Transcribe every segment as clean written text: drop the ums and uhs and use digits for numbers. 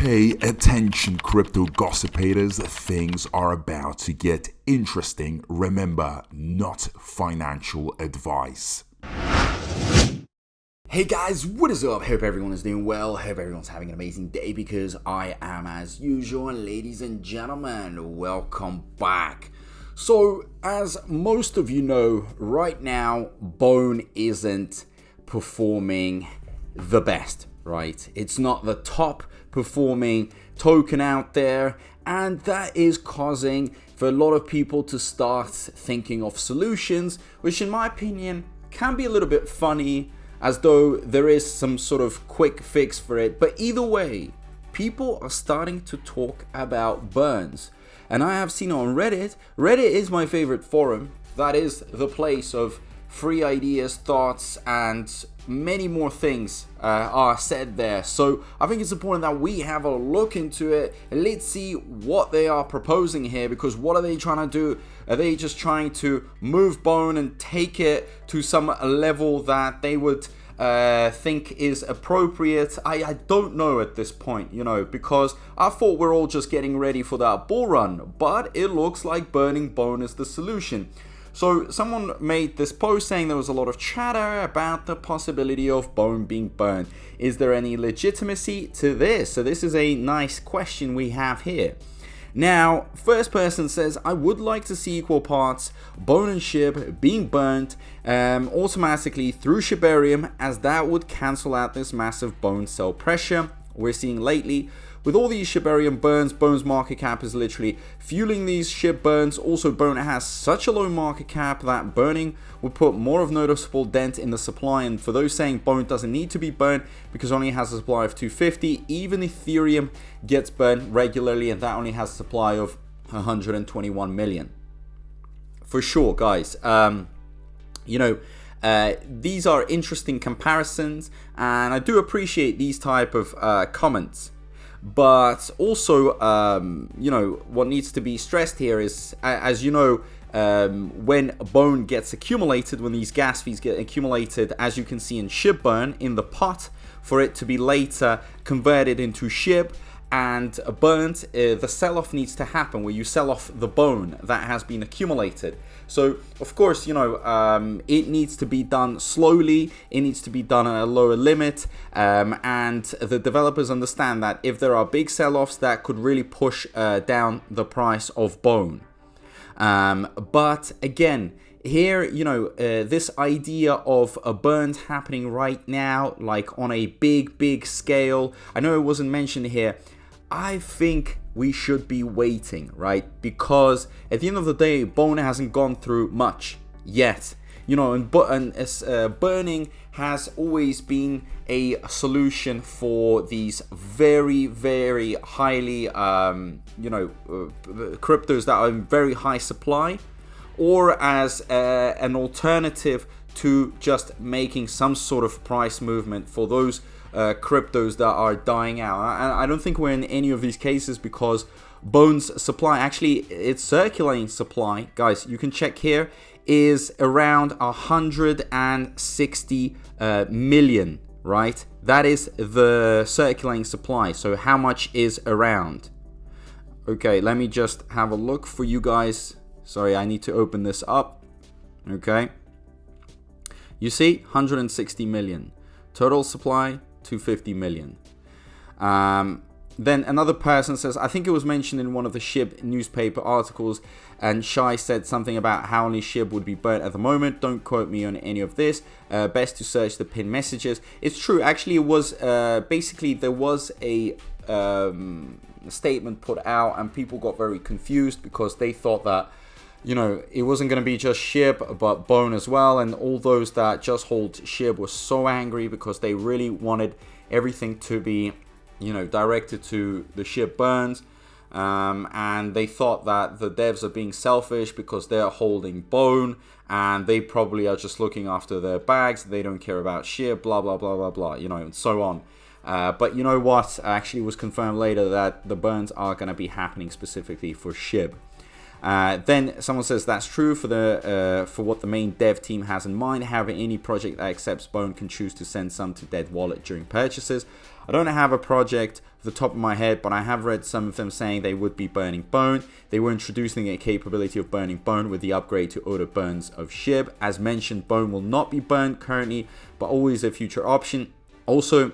Hey, attention crypto gossipators, things are about to get interesting. Remember, not financial advice. Hey guys, what is up? Hope everyone is doing well. Hope everyone's having an amazing day because I am as usual. And ladies and gentlemen, welcome back. So, as most of you know, right now, Bone isn't performing the best, right? It's not the top performing token out there, and that is causing for a lot of people to start thinking of solutions, which in my opinion can be a little bit funny, as though there is some sort of quick fix for it. But either way, people are starting to talk about burns, and I have seen on Reddit is my favorite forum. That is the place of free ideas, thoughts, and many more things are said there. So I think it's important that we have a look into it and let's see what they are proposing here, because what are they trying to do? Are they just trying to move Bone and take it to some level that they would think is appropriate? I don't know at this point, because I thought we're all just getting ready for that bull run, but it looks like burning Bone is the solution. So someone made this post saying there was a lot of chatter about the possibility of Bone being burned. Is there any legitimacy to this? So this is a nice question we have here. Now, first person says, I would like to see equal parts Bone and Shib being burnt automatically through Shibarium, as that would cancel out this massive Bone sell pressure we're seeing lately. With all these Shibarium burns, Bone's market cap is literally fueling these Shib burns. Also, Bone has such a low market cap that burning would put more of noticeable dent in the supply. And for those saying Bone doesn't need to be burned because it only has a supply of 250, even Ethereum gets burned regularly, and that only has a supply of 121 million. For sure, guys. These are interesting comparisons, and I do appreciate these type of comments. But also, what needs to be stressed here is, as you know, when Bone gets accumulated, when these gas fees get accumulated, as you can see in Shib burn, in the pot, for it to be later converted into Shib and burnt, the sell-off needs to happen where you sell off the Bone that has been accumulated. So, of course, it needs to be done slowly, it needs to be done at a lower limit, and the developers understand that if there are big sell-offs, that could really push down the price of Bone. But again, here, this idea of burns happening right now, like on a big scale, I know it wasn't mentioned here. I think we should be waiting, right? Because at the end of the day, Bone hasn't gone through much yet. Burning has always been a solution for these very highly, cryptos that are in very high supply, or as an alternative to just making some sort of price movement for those cryptos that are dying out. I don't think we're in any of these cases, because Bone's supply, actually its circulating supply, guys, you can check here, is around 160 million, right? That is the circulating supply. So how much is around? Okay, let me just have a look for you guys. Sorry, I need to open this up. Okay, you see 160 million total supply, 250 million. Then another person says, I think it was mentioned in one of the Shib newspaper articles, and Shai said something about how only Shib would be burnt at the moment. Don't quote me on any of this. Best to search the pinned messages. It's true, actually. It was basically, there was a statement put out, and people got very confused because they thought that it wasn't going to be just Shib, but Bone as well. And all those that just hold Shib were so angry because they really wanted everything to be, directed to the Shib burns. And they thought that the devs are being selfish because they're holding Bone, and they probably are just looking after their bags. They don't care about Shib, blah, blah, blah, blah, blah, and so on. But you know what? Actually, was confirmed later that the burns are going to be happening specifically for Shib. Then someone says that's true for what the main dev team has in mind. However, any project that accepts Bone can choose to send some to dead wallet during purchases. I don't have a project off the top of my head, but I have read some of them saying they would be burning bone. They were introducing a capability of burning bone with the upgrade to auto burns of Shib. As mentioned, bone will not be burned currently, but always a future option. Also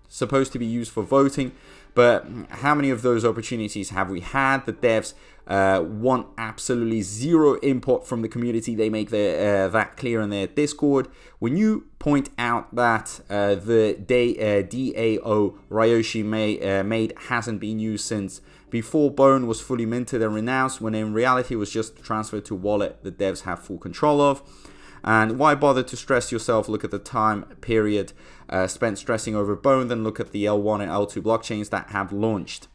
supposed to be used for voting, but how many of those opportunities have we had? The devs want absolutely zero input from the community. They make that clear in their Discord. When you point out that the DAO Ryoshi made hasn't been used since before Bone was fully minted and renounced, when in reality it was just transferred to wallet the devs have full control of. And why bother to stress yourself? Look at the time period spent stressing over Bone, then look at the L1 and L2 blockchains that have launched.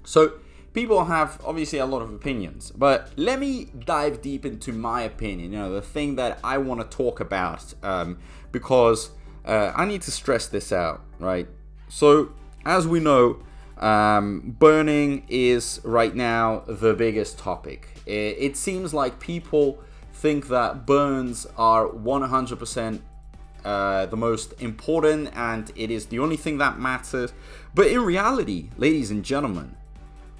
So people have obviously a lot of opinions, but let me dive deep into my opinion, the thing that I want to talk about, because I need to stress this out, right? So as we know, burning is right now the biggest topic. It seems like people think that burns are 100% the most important and it is the only thing that matters. But in reality, ladies and gentlemen,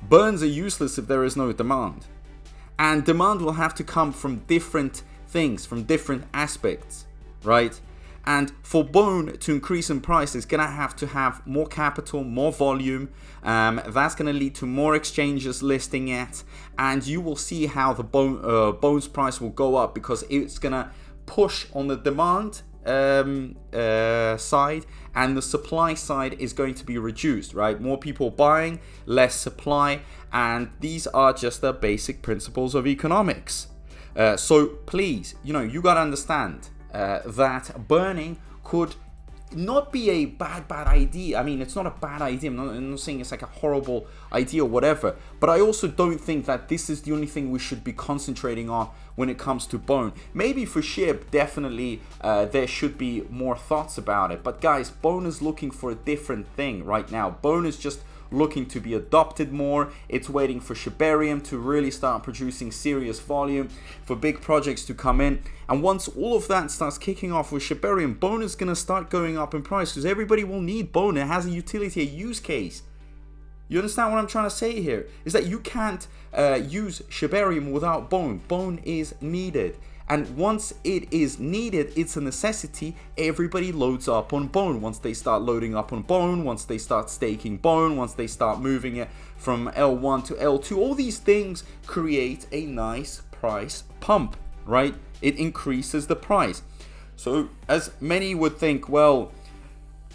burns are useless if there is no demand. And demand will have to come from different things, from different aspects, right? And for Bone to increase in price, it's going to have more capital, more volume. That's going to lead to more exchanges listing it. And you will see how the Bone's price will go up because it's going to push on the demand side, and the supply side is going to be reduced, right? More people buying, less supply. And these are just the basic principles of economics. So please, you got to understand that burning could not be a bad idea. I mean, it's not a bad idea. I'm not saying it's like a horrible idea or whatever, but I also don't think that this is the only thing we should be concentrating on when it comes to Bone. Maybe for Shib, definitely there should be more thoughts about it. But guys, Bone is looking for a different thing right now. Bone is just looking to be adopted more. It's waiting for Shibarium to really start producing serious volume, for big projects to come in. And once all of that starts kicking off with Shibarium, Bone is going to start going up in price because everybody will need Bone. It has a utility, a use case. You understand what I'm trying to say here? Is that you can't use Shibarium without Bone. Bone is needed. And once it is needed, it's a necessity. Everybody loads up on Bone. Once they start loading up on Bone, once they start staking Bone, once they start moving it from L1 to L2, all these things create a nice price pump, right? It increases the price. So as many would think, well,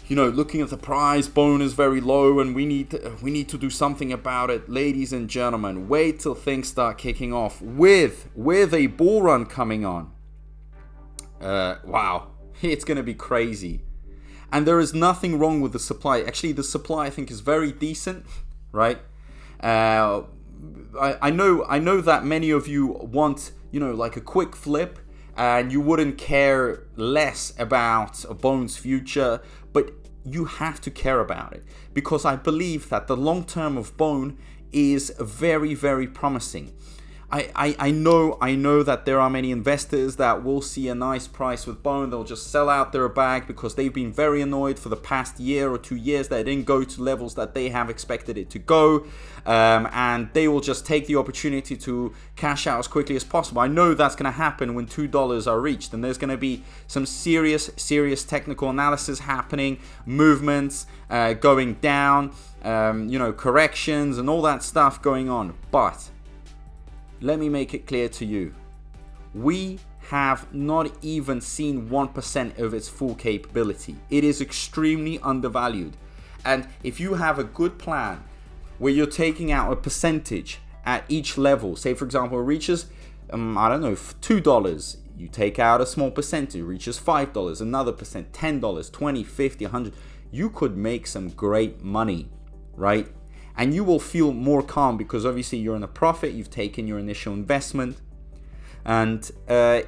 looking at the price, Bone is very low and we need to do something about it. Ladies and gentlemen, wait till things start kicking off with a bull run coming on. Wow, it's going to be crazy. And there is nothing wrong with the supply. Actually, the supply I think is very decent, right? I know that many of you want, like a quick flip, and you wouldn't care less about Bone's future, but you have to care about it because I believe that the long term of Bone is very, very promising. I know that there are many investors that will see a nice price with Bone. They'll just sell out their bag because they've been very annoyed for the past year or 2 years that it didn't go to levels that they have expected it to go, and they will just take the opportunity to cash out as quickly as possible. I know that's going to happen when $2 are reached, and there's going to be some serious technical analysis happening, movements going down, corrections and all that stuff going on. But let me make it clear to you, we have not even seen 1% of its full capability. It is extremely undervalued. And if you have a good plan where you're taking out a percentage at each level, say for example it reaches, $2, you take out a small percentage, it reaches $5, another percent, $10, $20, $50, $100, you could make some great money, right? And you will feel more calm because obviously you're in a profit, you've taken your initial investment. And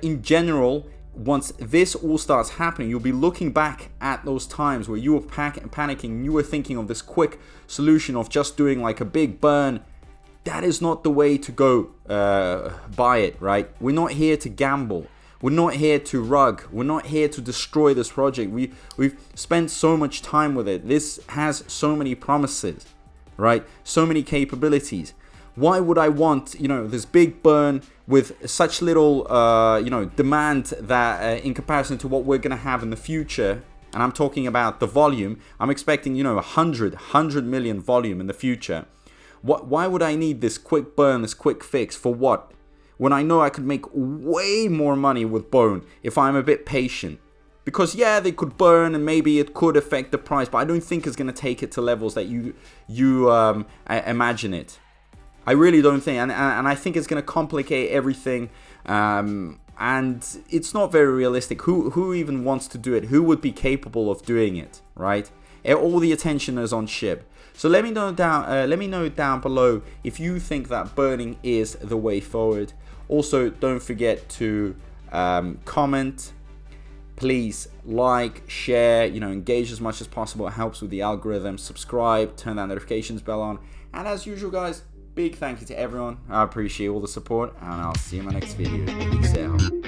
in general, once this all starts happening, you'll be looking back at those times where you were panicking, you were thinking of this quick solution of just doing like a big burn. That is not the way to go buy it, right? We're not here to gamble. We're not here to rug. We're not here to destroy this project. We've spent so much time with it. This has so many promises, right? So many capabilities. Why would I want, this big burn with such little, demand that in comparison to what we're going to have in the future? And I'm talking about the volume. I'm expecting, 100 million volume in the future. Why would I need this quick burn, this quick fix? For what? When I know I could make way more money with bone if I'm a bit patient. Because yeah, they could burn and maybe it could affect the price, but I don't think it's going to take it to levels that you imagine it. I really don't think, and I think it's going to complicate everything, and it's not very realistic. Who even wants to do it? Who would be capable of doing it, right? All the attention is on Shib. So let me know down below if you think that burning is the way forward. Also, don't forget to comment. Please like, share, engage as much as possible. It helps with the algorithm. Subscribe, turn that notifications bell on, and as usual, guys. Big thank you to everyone. I appreciate all the support, and I'll see you in my next video. Peace out.